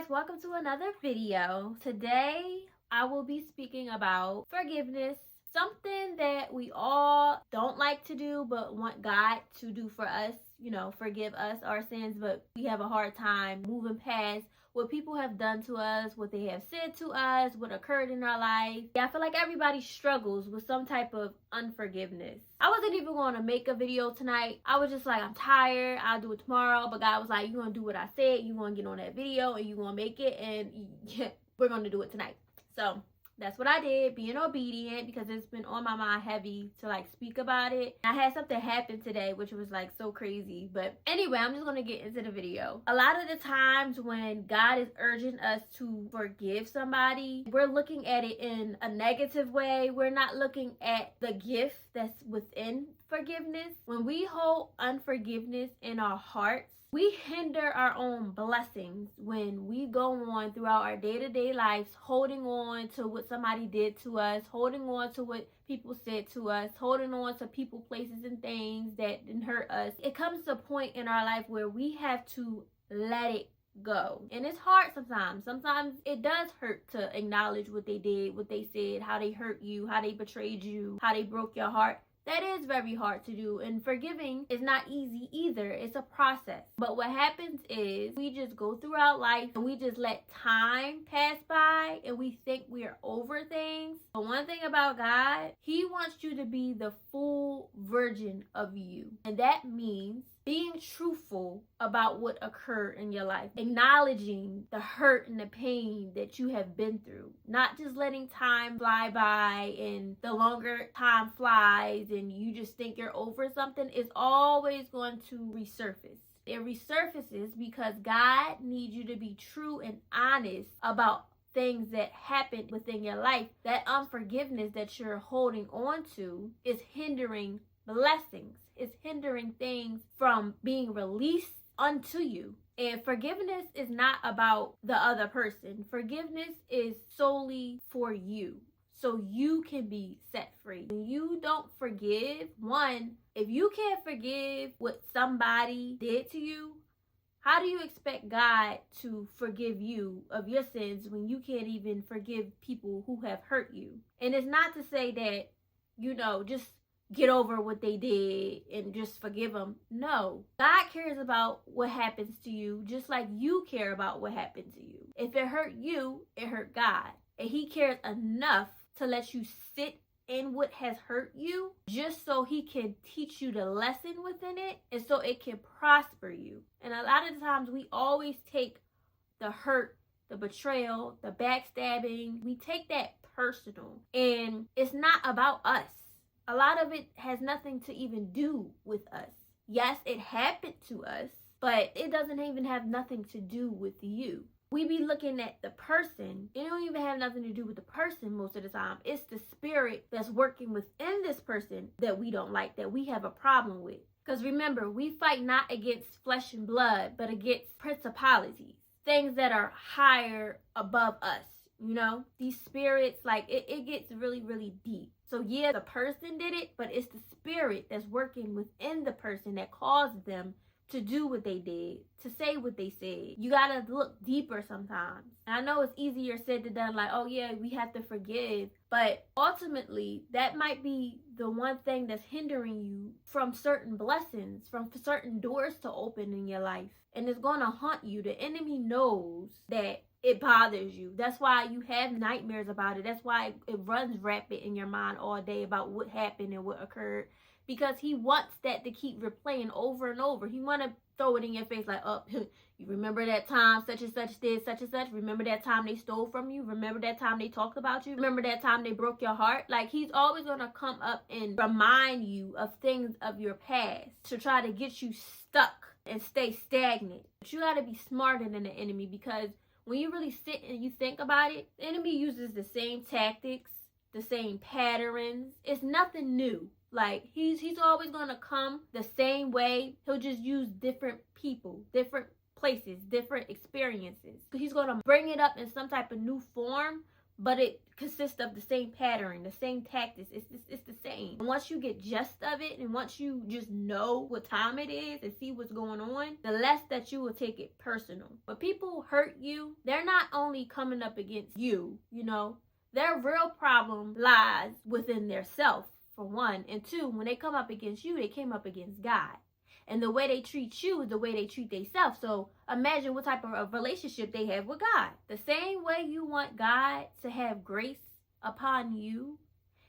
guys, welcome to another video. Today I will be speaking about forgiveness, something that we all don't like to do but want God to do for us, forgive us our sins, but we have a hard time moving past what people have done to us, what they have said to us, what occurred in our life. I feel like everybody struggles with some type of unforgiveness. I wasn't even going to make a video tonight. I was just like, I'm tired, I'll do it tomorrow. But God was like, you're going to do what I said, you're going to get on that video and you're going to make it, and we're going to do it tonight. So that's what I did, being obedient, because it's been on my mind heavy to speak about it. I had something happen today which was so crazy, but anyway, I'm just gonna get into the video. A lot of the times when God is urging us to forgive somebody, we're looking at it in a negative way. We're not looking at the gift that's within forgiveness. When we hold unforgiveness in our hearts, we hinder our own blessings when we go on throughout our day-to-day lives, holding on to what somebody did to us, holding on to what people said to us, holding on to people, places, and things that didn't hurt us. It comes to a point in our life where we have to let it go. And it's hard sometimes. Sometimes it does hurt to acknowledge what they did, what they said, how they hurt you, how they betrayed you, how they broke your heart. That is very hard to do, and forgiving is not easy either. It's a process. But what happens is we just go throughout life and we just let time pass by and we think we're over things. But one thing about God, He wants you to be the full version of you. And that means being truthful about what occurred in your life, acknowledging the hurt and the pain that you have been through, not just letting time fly by, and the longer time flies and you just think you're over something, it's always going to resurface. It resurfaces because God needs you to be true and honest about things that happened within your life. That unforgiveness that you're holding on to is hindering blessings. It's hindering things from being released unto you. And forgiveness is not about the other person. Forgiveness is solely for you, so you can be set free. When you don't forgive, one, if you can't forgive what somebody did to you, how do you expect God to forgive you of your sins when you can't even forgive people who have hurt you? And it's not to say that, just get over what they did and just forgive them. No. God cares about what happens to you just like you care about what happened to you. If it hurt you, it hurt God. And He cares enough to let you sit in what has hurt you just so He can teach you the lesson within it and so it can prosper you. And a lot of times we always take the hurt, the betrayal, the backstabbing, we take that personal. And it's not about us. A lot of it has nothing to even do with us. Yes, it happened to us, but it doesn't even have nothing to do with you. We be looking at the person. It don't even have nothing to do with the person most of the time. It's the spirit that's working within this person that we don't like, that we have a problem with. Because remember, we fight not against flesh and blood, but against principalities, things that are higher above us. These spirits, it gets really, really deep. So yeah, the person did it, but it's the spirit that's working within the person that caused them to do what they did, to say what they said. You gotta look deeper sometimes. And I know it's easier said than done, oh yeah, we have to forgive. But ultimately, that might be the one thing that's hindering you from certain blessings, from certain doors to open in your life. And it's gonna haunt you. The enemy knows that it bothers you. That's why you have nightmares about it. That's why it runs rapid in your mind all day about what happened and what occurred. Because he wants that to keep replaying over and over. He want to throw it in your face you remember that time such and such did such and such? Remember that time they stole from you? Remember that time they talked about you? Remember that time they broke your heart? He's always going to come up and remind you of things of your past to try to get you stuck and stay stagnant. But you got to be smarter than the enemy, because when you really sit and you think about it, the enemy uses the same tactics, the same patterns. It's nothing new. He's always going to come the same way. He'll just use different people, different places, different experiences. He's going to bring it up in some type of new form, but it consists of the same pattern, the same tactics. It's the same. And once you get just of it, and once you just know what time it is and see what's going on, the less that you will take it personal. But people hurt you, they're not only coming up against you, their real problem lies within their self, for one. And two, when they come up against you, they came up against God. And the way they treat you is the way they treat themselves. So imagine what type of a relationship they have with God. The same way you want God to have grace upon you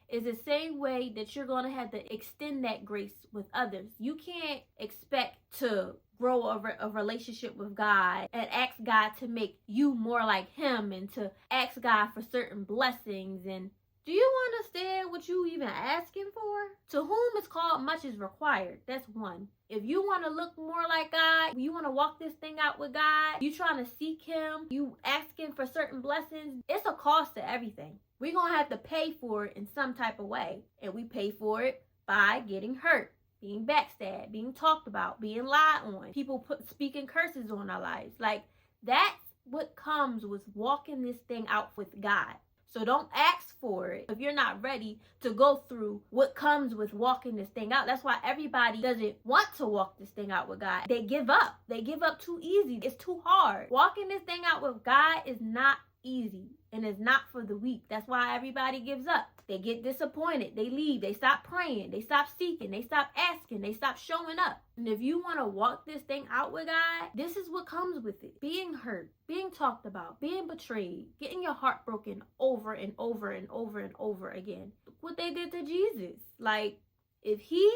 is the same way that you're going to have to extend that grace with others. You can't expect to grow a relationship with God and ask God to make you more like him and to ask God for certain blessings. And do you understand what you even asking for? To whom is called, much is required. That's one. If you want to look more like God, you want to walk this thing out with God, you trying to seek him, you asking for certain blessings, it's a cost to everything. We're going to have to pay for it in some type of way. And we pay for it by getting hurt, being backstabbed, being talked about, being lied on, people speaking curses on our lives. Like, that's what comes with walking this thing out with God. So don't ask for it if you're not ready to go through what comes with walking this thing out. That's why everybody doesn't want to walk this thing out with God. They give up. They give up too easy. It's too hard. Walking this thing out with God is not easy, and it's not for the weak. That's why everybody gives up. They get disappointed. They leave. They stop praying. They stop seeking. They stop asking. They stop showing up. And if you want to walk this thing out with God, this is what comes with it. Being hurt, being talked about, being betrayed, getting your heart broken over and over and over and over again. Look what they did to Jesus. Like, if he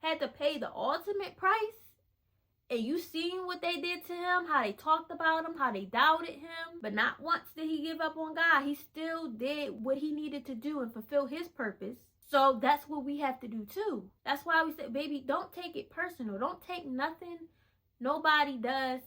had to pay the ultimate price, and you seen what they did to him, how they talked about him, how they doubted him, but not once did he give up on God. He still did what he needed to do and fulfill his purpose. So that's what we have to do too. That's why we say, baby, don't take it personal. Don't take nothing nobody does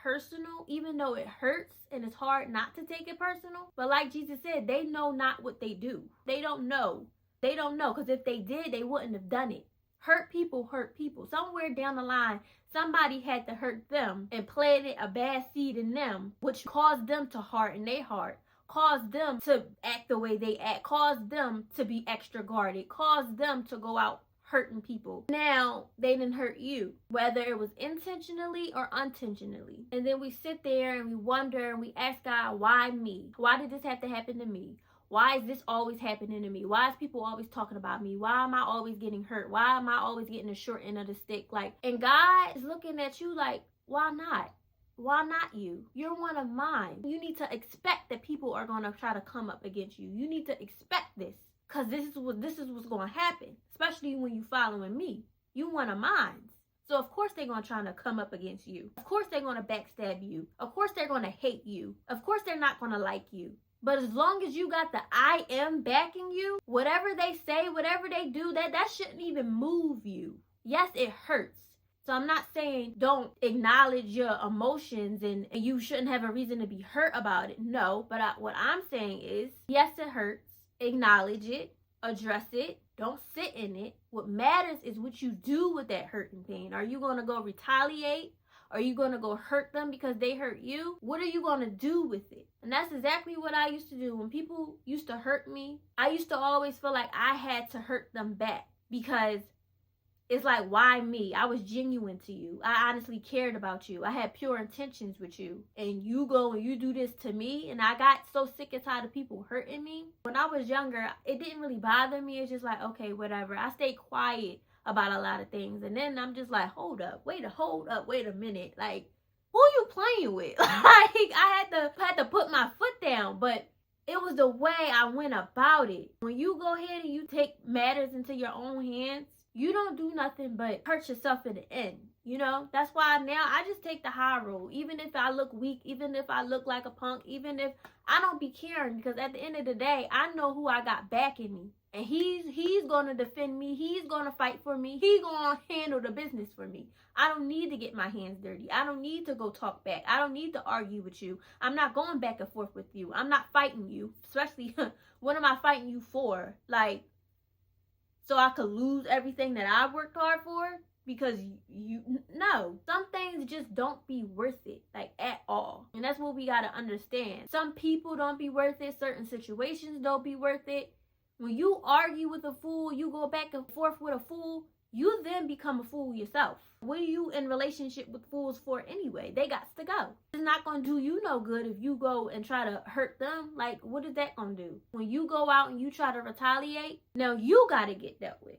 personal, even though it hurts and it's hard not to take it personal. But like Jesus said, they know not what they do. They don't know. They don't know, because if they did, they wouldn't have done it. Hurt people hurt people. Somewhere down the line, somebody had to hurt them and planted a bad seed in them, which caused them to harden their heart, caused them to act the way they act, caused them to be extra guarded, caused them to go out hurting people. Now they didn't hurt you, whether it was intentionally or unintentionally. And then we sit there and we wonder and we ask God, why me? Why did this have to happen to me? Why is this always happening to me? Why is people always talking about me? Why am I always getting hurt? Why am I always getting the short end of the stick? Like, and God is looking at you like, why not? Why not you? You're one of mine. You need to expect that people are going to try to come up against you. You need to expect this, because this is what's going to happen, especially when you following me. You one of mine. So of course they're going to try to come up against you. Of course they're going to backstab you. Of course they're going to hate you. Of course they're not going to like you. But as long as you got the I am backing you, whatever they say, whatever they do, that shouldn't even move you. Yes, it hurts. So I'm not saying don't acknowledge your emotions and you shouldn't have a reason to be hurt about it. No, but what I'm saying is, yes, it hurts. Acknowledge it. Address it. Don't sit in it. What matters is what you do with that hurt and pain. Are you going to go retaliate? Are you going to go hurt them because they hurt you? What are you going to do with it? And that's exactly what I used to do. When people used to hurt me, I used to always feel like I had to hurt them back, because it's like, why me? I was genuine to you. I honestly cared about you. I had pure intentions with you. And you go and you do this to me. And I got so sick and tired of people hurting me. When I was younger, it didn't really bother me. It's just like, okay, whatever. I stayed quiet about a lot of things. And then I'm just like, hold up, wait a minute. Like, who you playing with? Like, I had to put my foot down. But it was the way I went about it. When you go ahead and you take matters into your own hands, you don't do nothing but hurt yourself in the end. That's why now I just take the high road. Even if I look weak, even if I look like a punk, even if I don't be caring, because at the end of the day, I know who I got backing me. And he's going to defend me. He's going to fight for me. He's going to handle the business for me. I don't need to get my hands dirty. I don't need to go talk back. I don't need to argue with you. I'm not going back and forth with you. I'm not fighting you. Especially, what am I fighting you for? Like, so I could lose everything that I worked hard for? because you no, some things just don't be worth it, like, at all. And that's what we got to understand. Some people don't be worth it, certain situations don't be worth it. When you argue with a fool, you go back and forth with a fool, you then become a fool yourself. What are you in relationship with fools for anyway? They got to go. It's not going to do you no good if you go and try to hurt them. Like, what is that going to do? When you go out and you try to retaliate, now you got to get dealt with.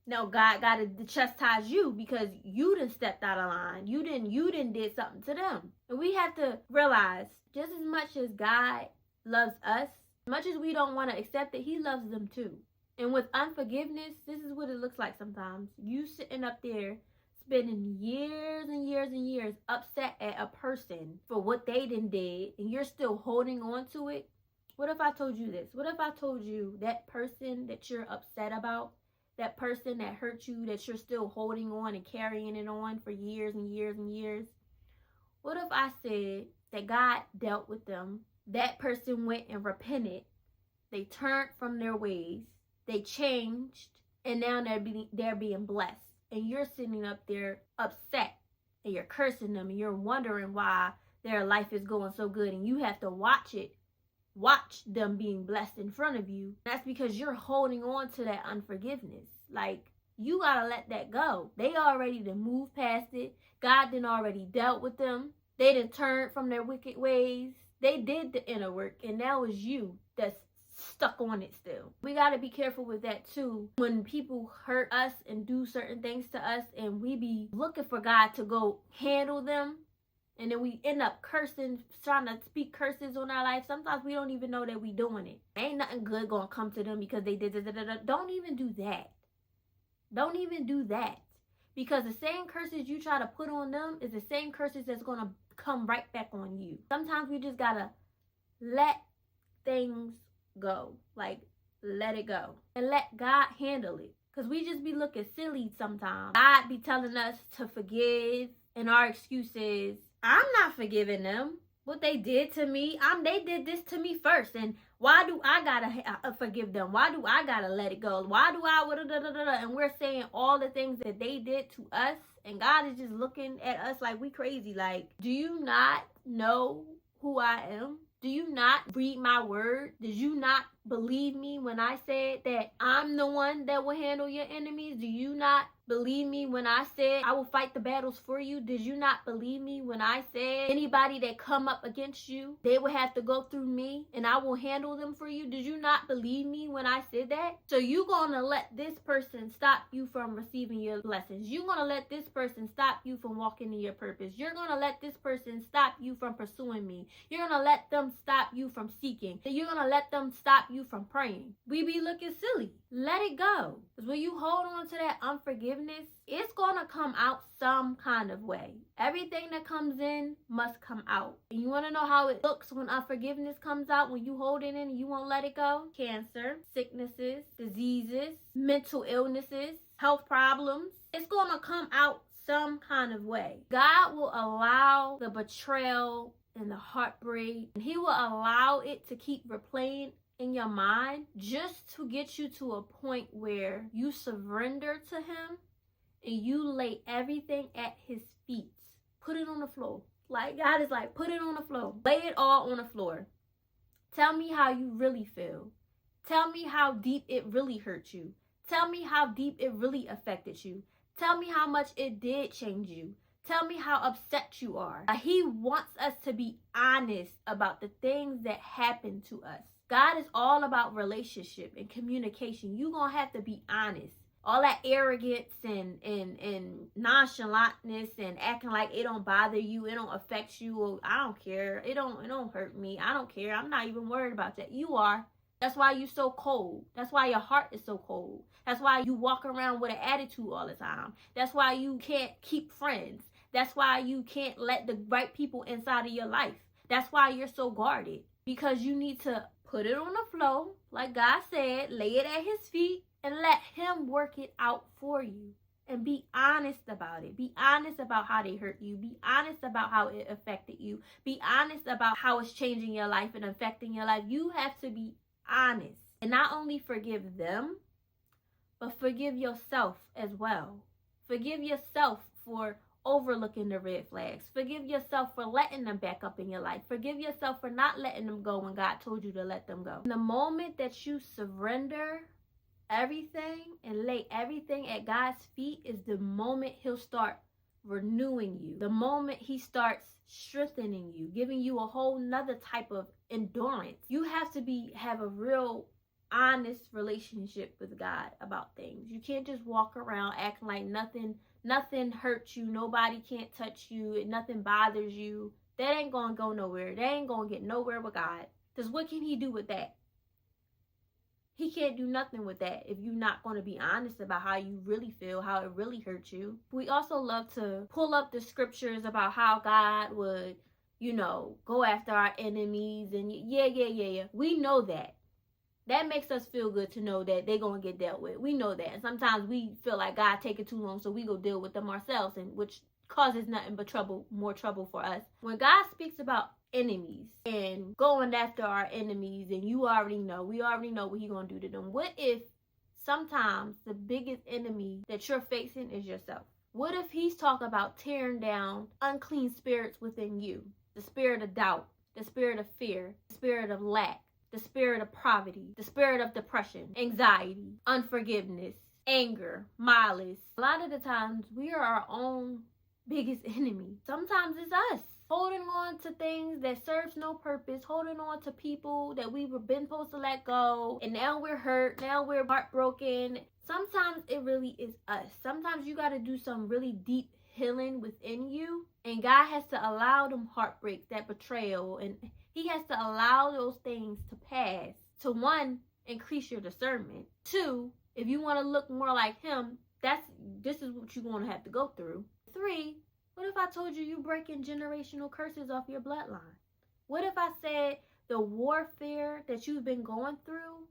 Now God got to chastise you because you done stepped out of line. You didn't did something to them. And we have to realize, just as much as God loves us, as much as we don't want to accept it, he loves them too. And with unforgiveness, this is what it looks like sometimes. You sitting up there spending years and years and years upset at a person for what they done did, and you're still holding on to it. What if I told you this? What if I told you that person that you're upset about, that person that hurt you, that you're still holding on and carrying it on for years and years and years? What if I said that God dealt with them, that person went and repented, they turned from their ways, they changed, and now they're being blessed. And you're sitting up there upset, and you're cursing them, and you're wondering why their life is going so good, and you have to watch them being blessed in front of you. That's because you're holding on to that unforgiveness. Like, you gotta let that go. They already done moved past it. God done already dealt with them. They done turned from their wicked ways. They did the inner work, and now it's you that's stuck on it still. We got to be careful with that too. When people hurt us and do certain things to us, and we be looking for God to go handle them, and then we end up cursing, trying to speak curses on our life. Sometimes we don't even know that we doing it. Ain't nothing good gonna come to them because they did it. Don't even do that. Don't even do that. Because the same curses you try to put on them is the same curses that's gonna come right back on you. Sometimes we just gotta let things go. Like, let it go. And let God handle it. Because we just be looking silly sometimes. God be telling us to forgive, and our excuse is, I'm not forgiving them. What they did to me, they did this to me first. And why do I gotta forgive them? Why do I gotta let it go? Why do I, and we're saying all the things that they did to us. And God is just looking at us like we crazy. Like, do you not know who I am? Do you not read my word? Did you not believe me when I said that I'm the one that will handle your enemies? Do you not believe me when I said I will fight the battles for you? Did you not believe me when I said anybody that come up against you, they will have to go through me and I will handle them for you? Did you not believe me when I said that? So you gonna let this person stop you from receiving your blessings. You're gonna let this person stop you from walking in your purpose. You're gonna let this person stop you from pursuing me. You're gonna let them stop you from seeking. You're gonna let them stop you from praying. We be looking silly. Let it go. Because when you hold on to that unforgiveness, it's gonna come out some kind of way. Everything that comes in must come out. And you want to know how it looks when unforgiveness comes out, when you hold it in and you won't let it go? Cancer, sicknesses, diseases, mental illnesses, health problems. It's gonna come out some kind of way. God will allow the betrayal and the heartbreak, and he will allow it to keep replaying in your mind just to get you to a point where you surrender to him and you lay everything at his feet. Put it on the floor. Like, God is like, put it on the floor. Lay it all on the floor. Tell me how you really feel. Tell me how deep it really hurt you. Tell me how deep it really affected you. Tell me how much it did change you. Tell me how upset you are. He wants us to be honest about the things that happen to us. God is all about relationship and communication. You're going to have to be honest. All that arrogance and nonchalantness and acting like it don't bother you, it don't affect you, or I don't care, it don't hurt me, I don't care, I'm not even worried about that. You are. That's why you're so cold. That's why your heart is so cold. That's why you walk around with an attitude all the time. That's why you can't keep friends. That's why you can't let the right people inside of your life. That's why you're so guarded. Because you need to put it on the floor, like God said, lay it at his feet, and let him work it out for you. And be honest about it. Be honest about how they hurt you. Be honest about how it affected you. Be honest about how it's changing your life and affecting your life. You have to be honest. And not only forgive them, but forgive yourself as well. Forgive yourself for overlooking the red flags. Forgive yourself for letting them back up in your life. Forgive yourself for not letting them go when God told you to let them go. The moment that you surrender everything and lay everything at God's feet is the moment He'll start renewing you. The moment He starts strengthening you, giving you a whole nother type of endurance. You have to have a real honest relationship with God about things. You can't just walk around acting like nothing hurts you, nobody can't touch you, nothing bothers you. That ain't gonna go nowhere. That ain't gonna get nowhere with God. Because what can He do with that? He can't do nothing with that if you're not going to be honest about how you really feel, how it really hurts you. We also love to pull up the scriptures about how God would, go after our enemies. And yeah. We know that. That makes us feel good to know that they're going to get dealt with. We know that. And sometimes we feel like God taking too long, so we go deal with them ourselves, and which causes nothing but trouble, more trouble for us. When God speaks about enemies and going after our enemies, and we already know what He's going to do to them. What if sometimes the biggest enemy that you're facing is yourself? What if He's talking about tearing down unclean spirits within you? The spirit of doubt, the spirit of fear, the spirit of lack, the spirit of poverty, the spirit of depression, anxiety, unforgiveness, anger, malice. A lot of the times we are our own biggest enemy. Sometimes it's us holding on to things that serves no purpose, holding on to people that we were been supposed to let go, and now we're hurt, now we're heartbroken. Sometimes it really is us. Sometimes you got to do some really deep healing within you, and God has to allow them heartbreaks, that betrayal, and He has to allow those things to pass to, one, increase your discernment. Two, if you want to look more like Him, this is what you're going to have to go through. Three, what if I told you you're breaking generational curses off your bloodline? What if I said the warfare that you've been going through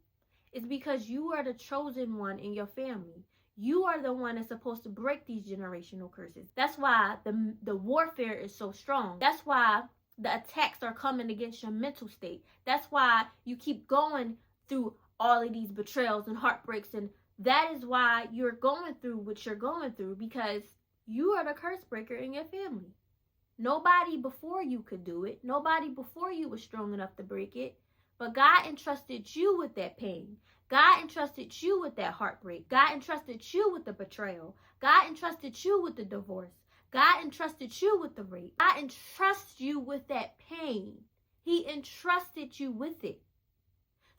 is because you are the chosen one in your family? You are the one that's supposed to break these generational curses. That's why the warfare is so strong. That's why the attacks are coming against your mental state. That's why you keep going through all of these betrayals and heartbreaks, and that is why you're going through what you're going through, because you are the curse breaker in your family. Nobody before you could do it. Nobody before you was strong enough to break it. But God entrusted you with that pain. God entrusted you with that heartbreak. God entrusted you with the betrayal. God entrusted you with the divorce. God entrusted you with the rape. God entrusts you with that pain. He entrusted you with it.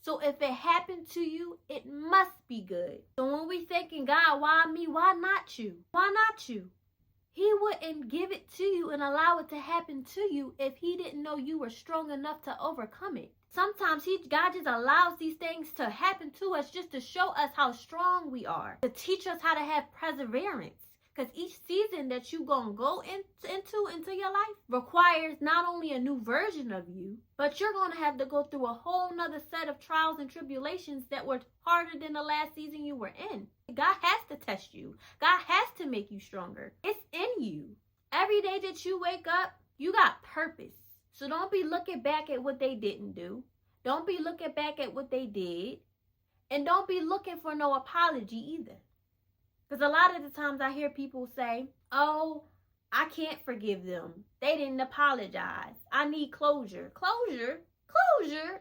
So if it happened to you, it must be good. So when we thinking, God, why me? Why not you? Why not you? He wouldn't give it to you and allow it to happen to you if He didn't know you were strong enough to overcome it. Sometimes God just allows these things to happen to us just to show us how strong we are, to teach us how to have perseverance. Because each season that you gonna go into your life requires not only a new version of you, but you're gonna have to go through a whole nother set of trials and tribulations that were harder than the last season you were in. God has to test you. God has to make you stronger. It's in you. Every day that you wake up, you got purpose. So don't be looking back at what they didn't do. Don't be looking back at what they did. And don't be looking for no apology either. Because a lot of the times I hear people say, oh, I can't forgive them. They didn't apologize. I need closure. Closure?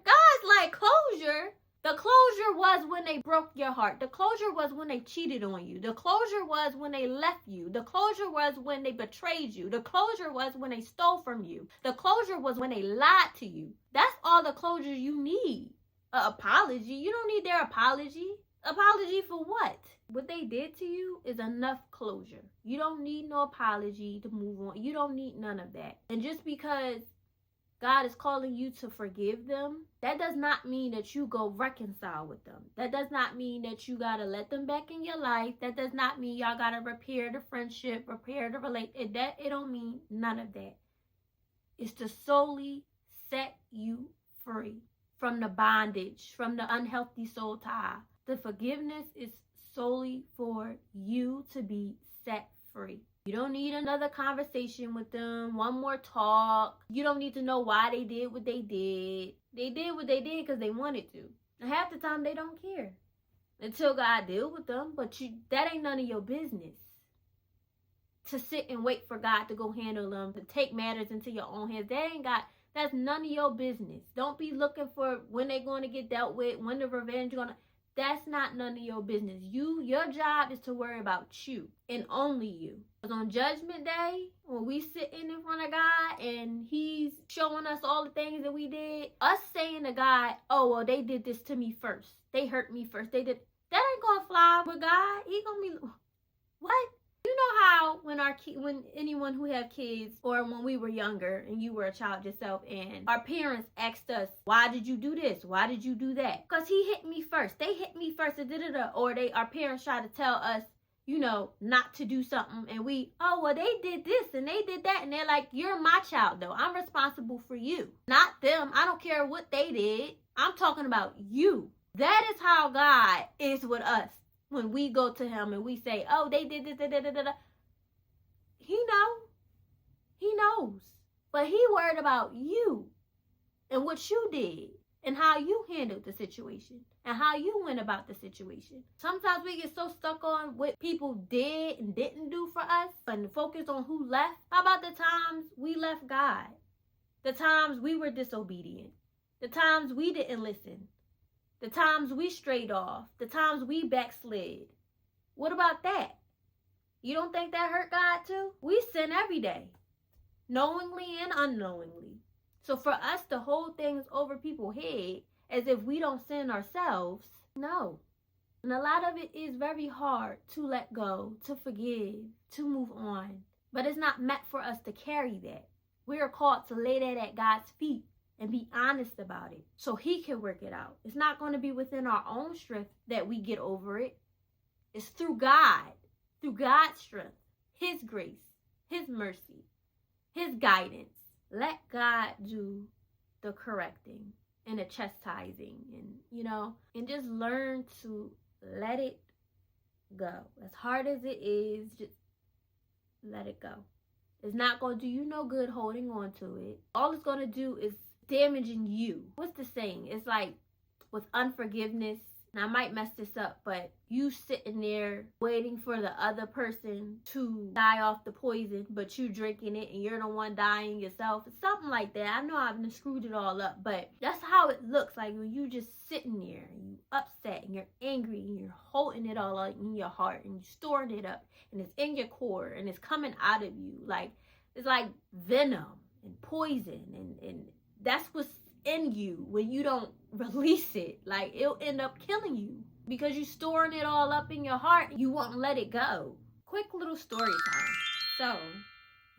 God's like, closure? The closure was when they broke your heart. The closure was when they cheated on you. The closure was when they left you. The closure was when they betrayed you. The closure was when they stole from you. The closure was when they lied to you. That's all the closure you need. An apology. You don't need their apology. Apology for what? What they did to you is enough closure. You don't need no apology to move on. You don't need none of that. And just because God is calling you to forgive them, that does not mean that you go reconcile with them. That does not mean that you got to let them back in your life. That does not mean y'all got to repair the friendship, repair the relationship. It don't mean none of that. It's to solely set you free from the bondage, from the unhealthy soul tie. The forgiveness is solely for you to be set free. You don't need another conversation with them, one more talk. You don't need to know why they did what they did. They did what they did because they wanted to. And half the time they don't care until God deal with them. But that ain't none of your business. to sit and wait for God to go handle them, to take matters into your own hands. That's none of your business. Don't be looking for when they're going to get dealt with, when the revenge going to. That's not none of your business. Your job is to worry about you and only you. Because on Judgment Day, when we sitting in front of God and He's showing us all the things that we did, us saying to God, oh, well, they did this to me first. They hurt me first. That ain't gonna fly with God. He gonna be, what? You know how when anyone who have kids, or when we were younger and you were a child yourself, and our parents asked us, why did you do this? Why did you do that? Because he hit me first. They hit me first. Or our parents try to tell us, not to do something, and oh, well, they did this and they did that, and they're like, you're my child though. I'm responsible for you, not them. I don't care what they did. I'm talking about you. That is how God is with us. When we go to Him and we say, oh, they did this, He knows. But He worried about you and what you did and how you handled the situation and how you went about the situation. Sometimes we get so stuck on what people did and didn't do for us and focus on who left. How about the times we left God? The times we were disobedient. The times we didn't listen. The times we strayed off. The times we backslid. What about that? You don't think that hurt God too? We sin every day, knowingly and unknowingly. So for us to hold things over people's head as if we don't sin ourselves, no. And a lot of it is very hard to let go, to forgive, to move on. But it's not meant for us to carry that. We are called to lay that at God's feet and be honest about it so He can work it out. It's not going to be within our own strength that we get over it. It's through God's strength, His grace, His mercy, His guidance. Let God do the correcting and the chastising, and just learn to let it go. As hard as it is, just let it go. It's not going to do you no good holding on to it. All it's going to do is damaging you. What's the saying? It's like with unforgiveness, and I might mess this up, but you sitting there waiting for the other person to die off the poison, but you drinking it and you're the one dying yourself. Something like that. I know I've screwed it all up, but that's how it looks like when you just sitting there and you upset and you're angry and you're holding it all up in your heart and you're storing it up and it's in your core and it's coming out of you. Like, it's like venom and poison, and that's what's in you when you don't release it. Like, it'll end up killing you because you're storing it all up in your heart and you won't let it go. Quick little story time. So,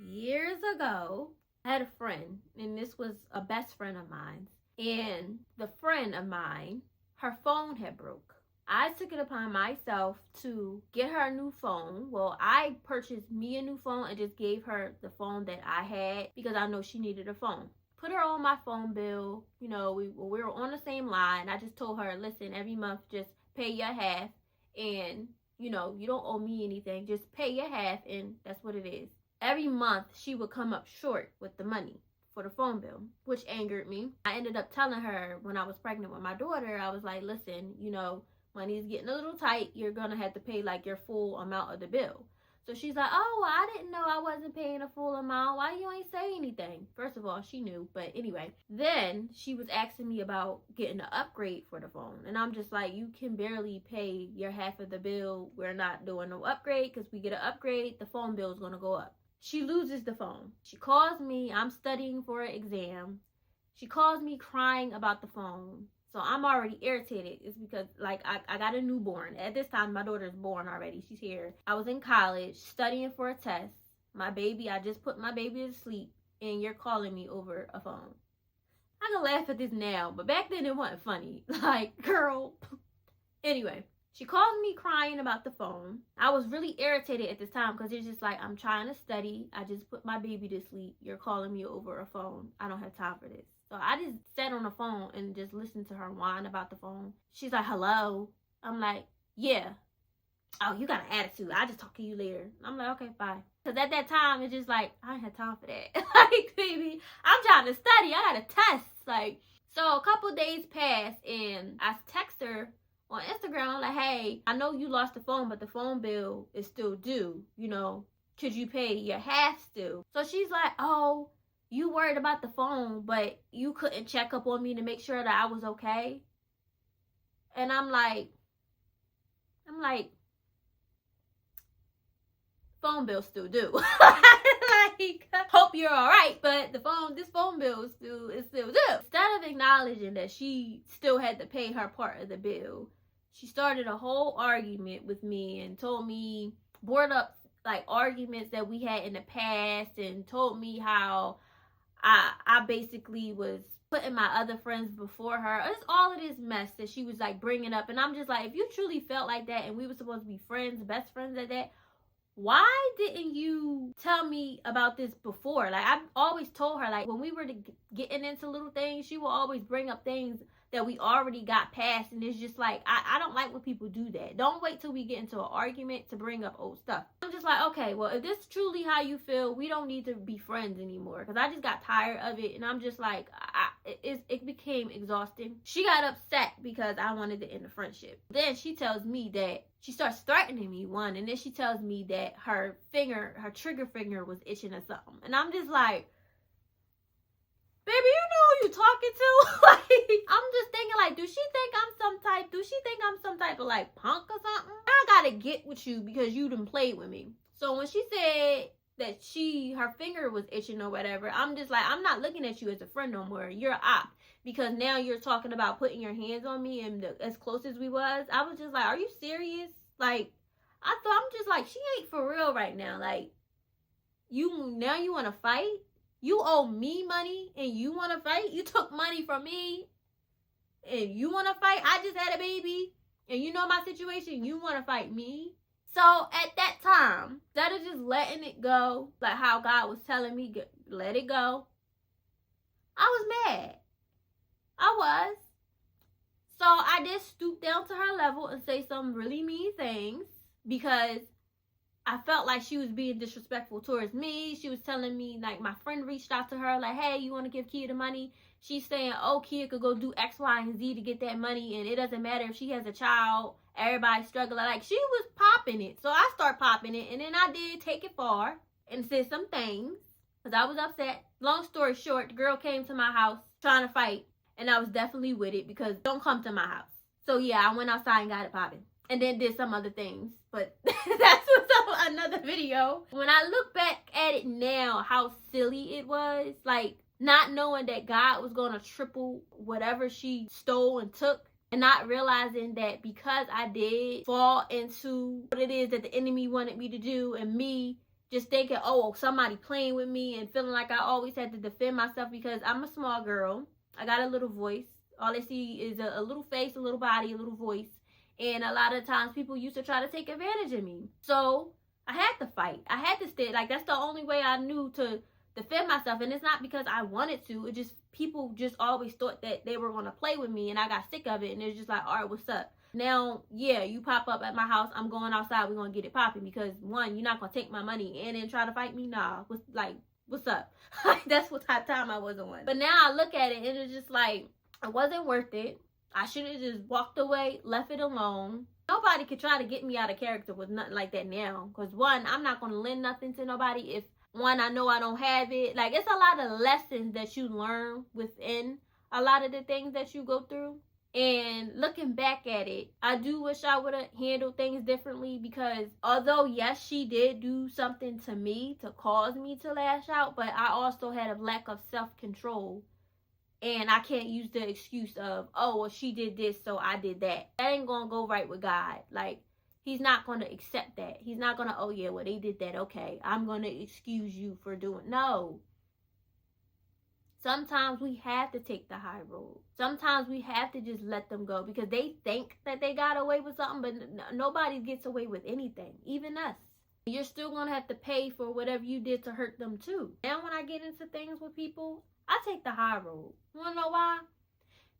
years ago, I had a friend, and this was a best friend of mine, and the friend of mine, her phone had broke. I took it upon myself to get her a new phone. Well, I purchased me a new phone and just gave her the phone that I had because I know she needed a phone. Put her on my phone bill. We were on the same line. I just told her, listen, every month just pay your half, and you don't owe me anything. Just pay your half, and that's what it is. Every month she would come up short with the money for the phone bill, which angered me. I ended up telling her when I was pregnant with my daughter, I was like, listen, money's getting a little tight. You're gonna have to pay like your full amount of the bill. So she's like, oh, well, I didn't know I wasn't paying a full amount. Why you ain't say anything? First of all, she knew. But anyway, then she was asking me about getting an upgrade for the phone. And I'm just like, you can barely pay your half of the bill. We're not doing no upgrade, because we get an upgrade, the phone bill is going to go up. She loses the phone. She calls me. I'm studying for an exam. She calls me crying about the phone. So I'm already irritated. It's because, like, I got a newborn. At this time, my daughter's born already. She's here. I was in college studying for a test. I just put my baby to sleep, and you're calling me over a phone. I can laugh at this now, but back then it wasn't funny. Like, girl. Anyway, she called me crying about the phone. I was really irritated at this time because it's just like, I'm trying to study. I just put my baby to sleep. You're calling me over a phone. I don't have time for this. So I just sat on the phone and just listened to her whine about the phone. She's like, hello. I'm like, yeah. Oh, you got an attitude. I'll just talk to you later. I'm like, okay, bye. Because at that time, it's just like, I ain't had time for that. Like, baby, I'm trying to study. I got a test. Like, so a couple days passed, and I text her on Instagram. I'm like, hey, I know you lost the phone, but the phone bill is still due. could you pay your half still? So she's like, oh, you worried about the phone, but you couldn't check up on me to make sure that I was okay. And I'm like, phone bill still due. Like, hope you're all right, but this phone bill is still due. Instead of acknowledging that she still had to pay her part of the bill, she started a whole argument with me and told me, brought up like arguments that we had in the past, and told me how I basically was putting my other friends before her. It's all of this mess that she was like bringing up, and I'm just like, if you truly felt like that and we were supposed to be friends, best friends at that, why didn't you tell me about this before? Like, I've always told her, like, when we were getting into little things, she will always bring up things that we already got past, and it's just like, I don't like when people do that. Don't wait till we get into an argument to bring up old stuff. I'm just like, okay, well, if this is truly how you feel, we don't need to be friends anymore, because I just got tired of it, and I'm just like, it became exhausting. She got upset because I wanted to end the friendship. Then she tells me that she starts threatening me, one, and then she tells me that her trigger finger was itching or something, and I'm just like, baby, you know who you talking to? Like, I'm just thinking, like, do she think I'm some type of like punk or something? I gotta get with you because you done played with me. So when she said that her finger was itching or whatever, I'm just like, I'm not looking at you as a friend no more. You're an op, because now you're talking about putting your hands on me, and as close as we was, I was just like, are you serious? Like, I'm just like, she ain't for real right now. Like, you want to fight? You owe me money and you want to fight? You took money from me and you want to fight? I just had a baby and you know my situation. You want to fight me? So at that time, instead of just letting it go, like how God was telling me, let it go, I was mad. I was. So I did stoop down to her level and say some really mean things, because I felt like she was being disrespectful towards me. She was telling me, like, my friend reached out to her, like, hey, you want to give Kia the money? She's saying, oh, Kia could go do X, Y, and Z to get that money, and it doesn't matter if she has a child. Everybody's struggling. Like, she was popping it. So I start popping it, and then I did take it far and said some things, because I was upset. Long story short, the girl came to my house trying to fight, and I was definitely with it, because don't come to my house. So yeah, I went outside and got it popping, and then did some other things, but that's another video. When I look back at it now, how silly it was, like, not knowing that God was going to triple whatever she stole and took, and not realizing that because I did fall into what it is that the enemy wanted me to do, and me just thinking, oh, somebody playing with me, and feeling like I always had to defend myself because I'm a small girl. I got a little voice. All they see is a little face, a little body, a little voice. And a lot of times people used to try to take advantage of me. So I had to fight. I had to stay. Like, that's the only way I knew to defend myself. And it's not because I wanted to. It just, people just always thought that they were going to play with me. And I got sick of it. And it's just like, all right, what's up? Now, yeah, you pop up at my house. I'm going outside. We're going to get it popping. Because, one, you're not going to take my money and then try to fight me? Nah. What's up? That's what type of time I was on. But now I look at it and it's just like, it wasn't worth it. I should have just walked away, left it alone. Nobody could try to get me out of character with nothing like that now. Because, one, I'm not going to lend nothing to nobody if, one, I know I don't have it. Like, it's a lot of lessons that you learn within a lot of the things that you go through. And looking back at it, I do wish I would have handled things differently, because although, yes, she did do something to me to cause me to lash out, but I also had a lack of self-control. And I can't use the excuse of, oh, well, she did this, so I did that. That ain't going to go right with God. Like, he's not going to accept that. He's not going to, oh, yeah, well, they did that. Okay, I'm going to excuse you for doing. No. Sometimes we have to take the high road. Sometimes we have to just let them go, because they think that they got away with something, but nobody gets away with anything, even us. You're still going to have to pay for whatever you did to hurt them, too. Now, when I get into things with people, I take the high road. You want to know why?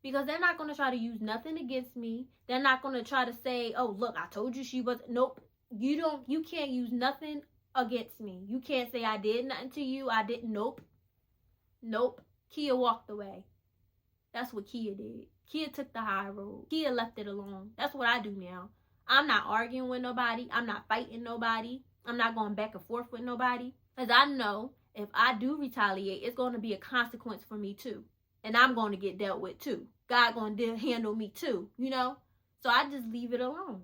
Because they're not going to try to use nothing against me. They're not going to try to say, oh, look, I told you she was. Nope. You can't use nothing against me. You can't say I did nothing to you. I didn't. Nope. Kia walked away. That's what Kia did. Kia took the high road. Kia left it alone. That's what I do now. I'm not arguing with nobody. I'm not fighting nobody. I'm not going back and forth with nobody. Because I know if I do retaliate, it's going to be a consequence for me too. And I'm going to get dealt with too. God going to handle me too, you know? So I just leave it alone.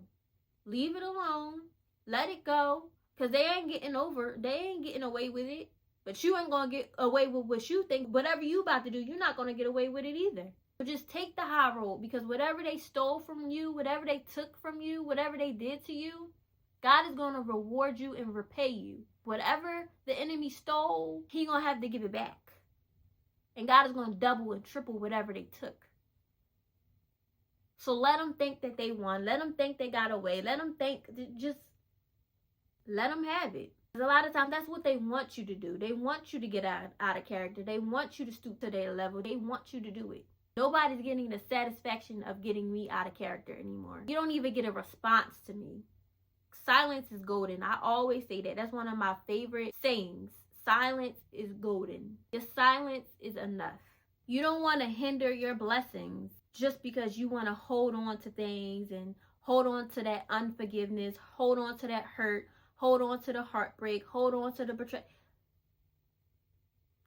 Leave it alone. Let it go. Because they ain't getting away with it. But you ain't going to get away with what you think. Whatever you about to do, you're not going to get away with it either. So just take the high road, because whatever they stole from you, whatever they took from you, whatever they did to you, God is going to reward you and repay you. Whatever the enemy stole, he going to have to give it back. And God is going to double and triple whatever they took. So let them think that they won. Let them think they got away. Let them think, just let them have it. Because a lot of times that's what they want you to do. They want you to get out of character. They want you to stoop to their level. They want you to do it. Nobody's getting the satisfaction of getting me out of character anymore. You don't even get a response to me. Silence is golden. I always say that. That's one of my favorite sayings. Silence is golden. Your silence is enough. You don't want to hinder your blessings just because you want to hold on to things and hold on to that unforgiveness, hold on to that hurt, hold on to the heartbreak, hold on to the betrayal.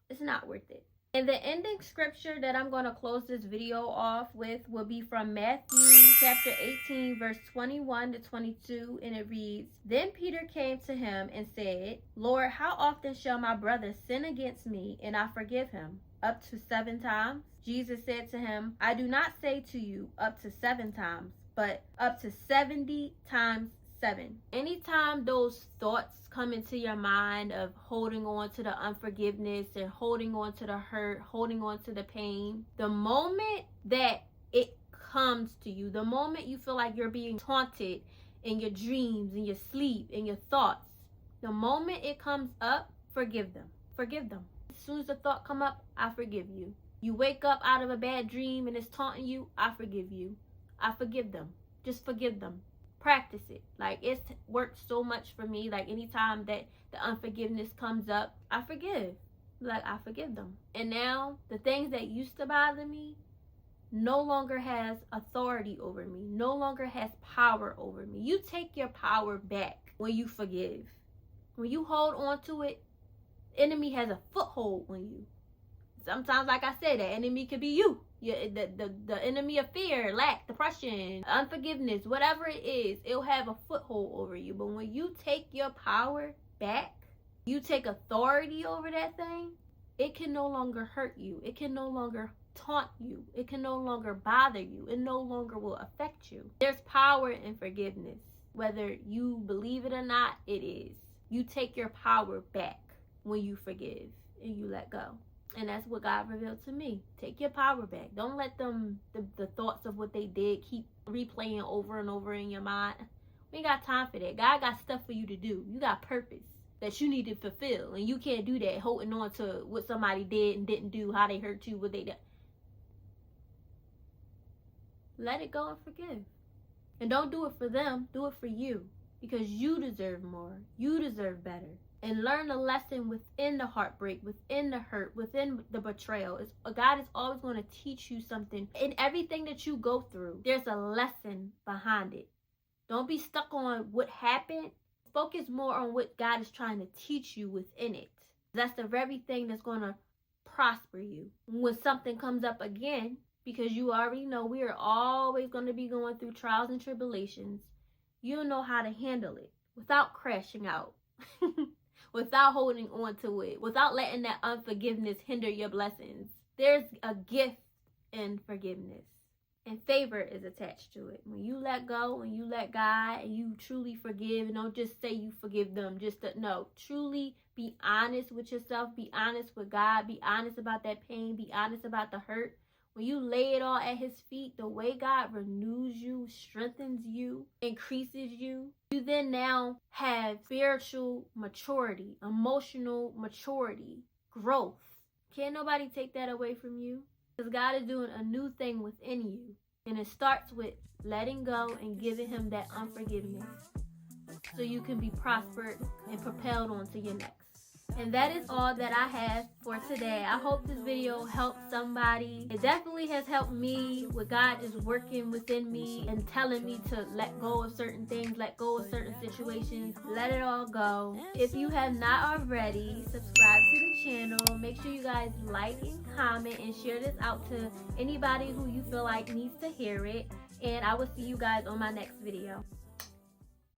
It's not worth it. And the ending scripture that I'm going to close this video off with will be from Matthew chapter 18, verse 21 to 22. And it reads, "Then Peter came to him and said, Lord, how often shall my brother sin against me and I forgive him? Up to 7 times? Jesus said to him, I do not say to you up to 7 times, but up to 70 times 7. Anytime those thoughts come into your mind of holding on to the unforgiveness and holding on to the hurt, holding on to the pain, the moment that it comes to you, the moment you feel like you're being taunted in your dreams, in your sleep, in your thoughts, the moment it comes up, forgive them. Forgive them. As soon as the thought come up, I forgive you. You wake up out of a bad dream and it's taunting you, I forgive you. I forgive them. Just forgive them. Practice it. Like, it's worked so much for me. Like, anytime that the unforgiveness comes up, I forgive. Like, I forgive them. And now the things that used to bother me no longer has authority over me, no longer has power over me. You take your power back when you forgive. When you hold on to it, enemy has a foothold on you. Sometimes, like I said, the enemy could be you. The enemy of fear, lack, depression, unforgiveness, whatever it is, it'll have a foothold over you. But when you take your power back, you take authority over that thing, it can no longer hurt you. It can no longer taunt you. It can no longer bother you. It no longer will affect you. There's power in forgiveness. Whether you believe it or not, it is. You take your power back when you forgive and you let go. And that's what God revealed to me. Take your power back. Don't let them, the thoughts of what they did, keep replaying over and over in your mind. We ain't got time for that. God got stuff for you to do. You got purpose that you need to fulfill. And you can't do that holding on to what somebody did and didn't do, how they hurt you, what they did. Let it go and forgive. And don't do it for them. Do it for you. Because you deserve more. You deserve better. And learn a lesson within the heartbreak, within the hurt, within the betrayal. God is always going to teach you something. In everything that you go through, there's a lesson behind it. Don't be stuck on what happened. Focus more on what God is trying to teach you within it. That's the very thing that's going to prosper you. When something comes up again, because you already know we are always going to be going through trials and tribulations, you'll know how to handle it without crashing out. Without holding on to it, without letting that unforgiveness hinder your blessings. There's a gift in forgiveness, and favor is attached to it. When you let go, when you let God, and you truly forgive, and don't just say you forgive them, truly be honest with yourself, be honest with God, be honest about that pain, be honest about the hurt. When you lay it all at his feet, the way God renews you, strengthens you, increases you, you then now have spiritual maturity, emotional maturity, growth. Can't nobody take that away from you, because God is doing a new thing within you. And it starts with letting go and giving him that unforgiveness so you can be prospered and propelled on to your next. And that is all that I have for today. I hope this video helped somebody. It definitely has helped me with God just working within me and telling me to let go of certain things, let go of certain situations, let it all go. If you have not already, subscribe to the channel. Make sure you guys like and comment and share this out to anybody who you feel like needs to hear it. And I will see you guys on my next video.